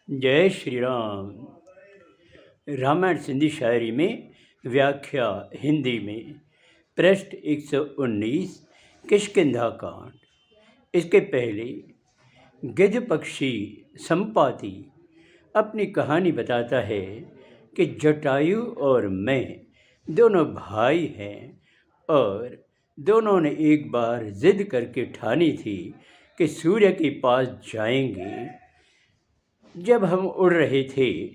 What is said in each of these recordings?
जय श्री राम। रामायण सिंधी शायरी में व्याख्या हिंदी में पृष्ठ 119 किष्किंधा कांड। इसके पहले गिद्ध पक्षी संपाति अपनी कहानी बताता है कि जटायु और मैं दोनों भाई हैं और दोनों ने एक बार जिद करके ठानी थी कि सूर्य के पास जाएंगे। जब हम उड़ रहे थे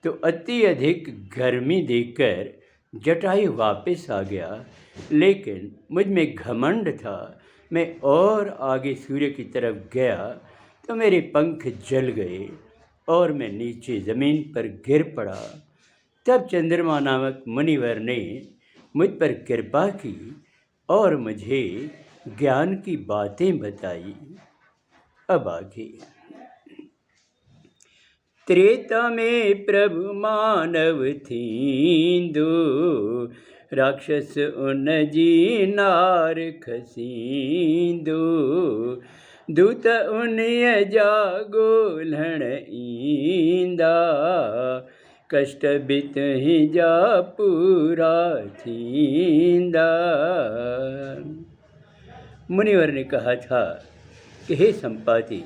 तो अति अधिक गर्मी देखकर जटायु वापस आ गया, लेकिन मुझ में घमंड था। मैं और आगे सूर्य की तरफ गया तो मेरे पंख जल गए और मैं नीचे ज़मीन पर गिर पड़ा। तब चंद्रमा नामक मुनिवर ने मुझ पर कृपा की और मुझे ज्ञान की बातें बताई। अब आगे। त्रेता में प्रभु मानव थींदो, राक्षस उन जी नार खसींदो। दूत उन जागो लण ईंदा, कष्ट बित ही जा पूरा थींदा। मुनिवर ने कहा था कि हे संपाति,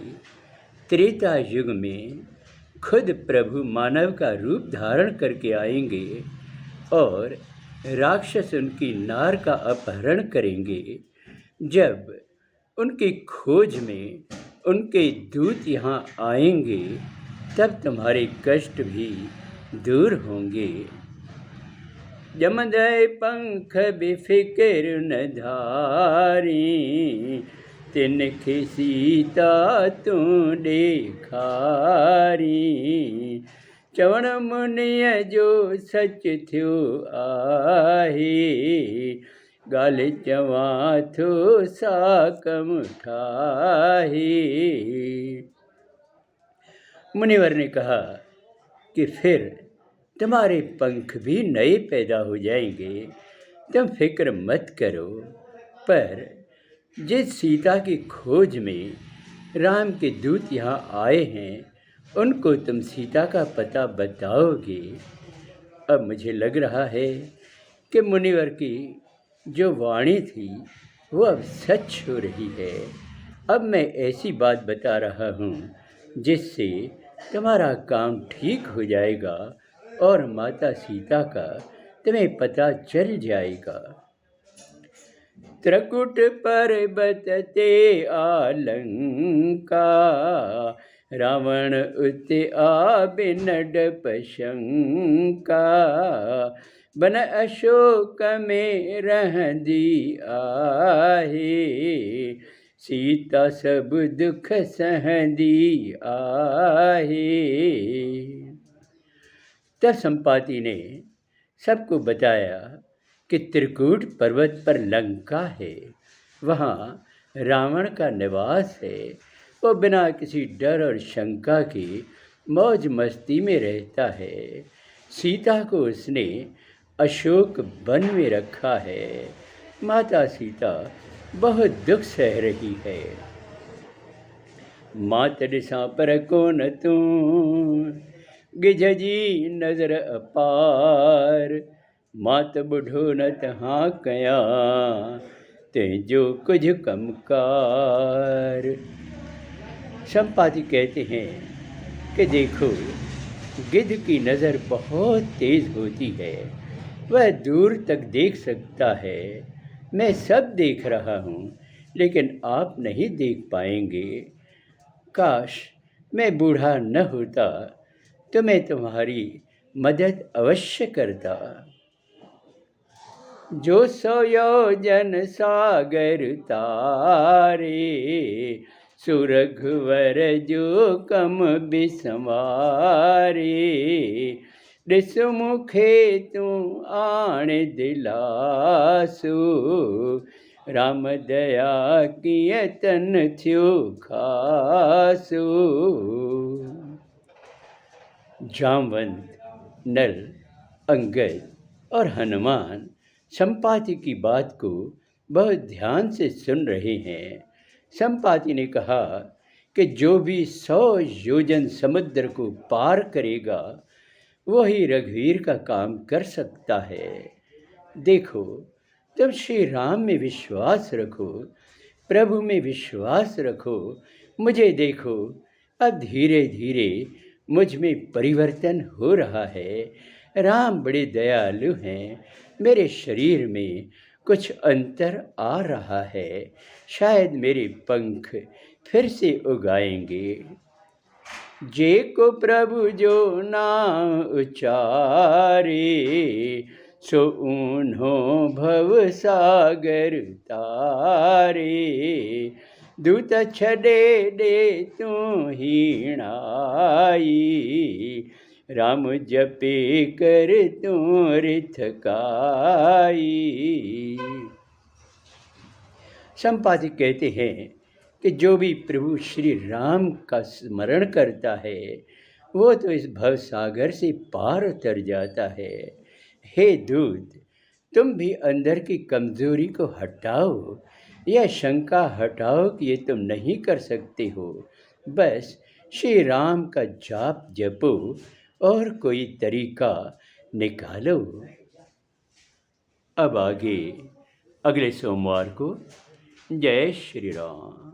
त्रेता युग में खुद प्रभु मानव का रूप धारण करके आएंगे और राक्षस उनकी नार का अपहरण करेंगे। जब उनकी खोज में उनके दूत यहाँ आएंगे तब तुम्हारे कष्ट भी दूर होंगे। जमदय पंख बेफिक्र न धारी, तिनखे सीता तू देखारी। चवण मुनिय जो सच थियो आहे, गाल चवां थो साकम ठाहे। मुनिवर ने कहा कि फिर तुम्हारे पंख भी नए पैदा हो जाएंगे, तुम फिक्र मत करो। पर जिस सीता की खोज में राम के दूत यहाँ आए हैं उनको तुम सीता का पता बताओगे। अब मुझे लग रहा है कि मुनिवर की जो वाणी थी वो अब सच हो रही है। अब मैं ऐसी बात बता रहा हूँ जिससे तुम्हारा काम ठीक हो जाएगा और माता सीता का तुम्हें पता चल जाएगा। त्रिकुट पर्वत ते आलंका, रावण उत बिनड पशंका। बन अशोक में रहंदी आहे, सीता सब दुख सहंदी आहे। तब संपाति ने सबको बताया कि त्रिकूट पर्वत पर लंका है, वहाँ रावण का निवास है। वो बिना किसी डर और शंका के मौज मस्ती में रहता है। सीता को उसने अशोक वन में रखा है। माता सीता बहुत दुख सह रही है। मात दिशा पर कौन तू, गिझ जी नजर अपार। मात बुढ़ो न तहाँ कया, ते जो कुछ कमकार। संपाति कहते हैं कि देखो, गिद्ध की नज़र बहुत तेज़ होती है, वह दूर तक देख सकता है। मैं सब देख रहा हूँ लेकिन आप नहीं देख पाएंगे। काश मैं बूढ़ा न होता तो मैं तुम्हारी मदद अवश्य करता। जो सो योजन सागर तारे, सुरघुवर जो कम बिसवारे। रिस मुखे तू आण दिलासो, राम दया किए तन थियो खासो। जामवंत, नल, अंगद और हनुमान संपाति की बात को बहुत ध्यान से सुन रहे हैं। संपाति ने कहा कि जो भी 100 योजन समुद्र को पार करेगा वही रघुवीर का काम कर सकता है। देखो, तुम श्री राम में विश्वास रखो, प्रभु में विश्वास रखो, मुझे देखो, अब धीरे धीरे मुझ में परिवर्तन हो रहा है। राम बड़े दयालु हैं, मेरे शरीर में कुछ अंतर आ रहा है, शायद मेरे पंख फिर से उगाएंगे। जे को प्रभु जो नाम उचारे, सो उन्हों भव सागर तारे। दूत छड़े दे तू हीणाई, राम जपे कर तू रिथकाई। संपादक कहते हैं कि जो भी प्रभु श्री राम का स्मरण करता है वो तो इस भव सागर से पार उतर जाता है। हे दूत, तुम भी अंदर की कमजोरी को हटाओ, यह शंका हटाओ कि ये तुम नहीं कर सकते हो। बस श्री राम का जाप जपो और कोई तरीका निकालो। अब आगे अगले सोमवार को। जय श्री राम।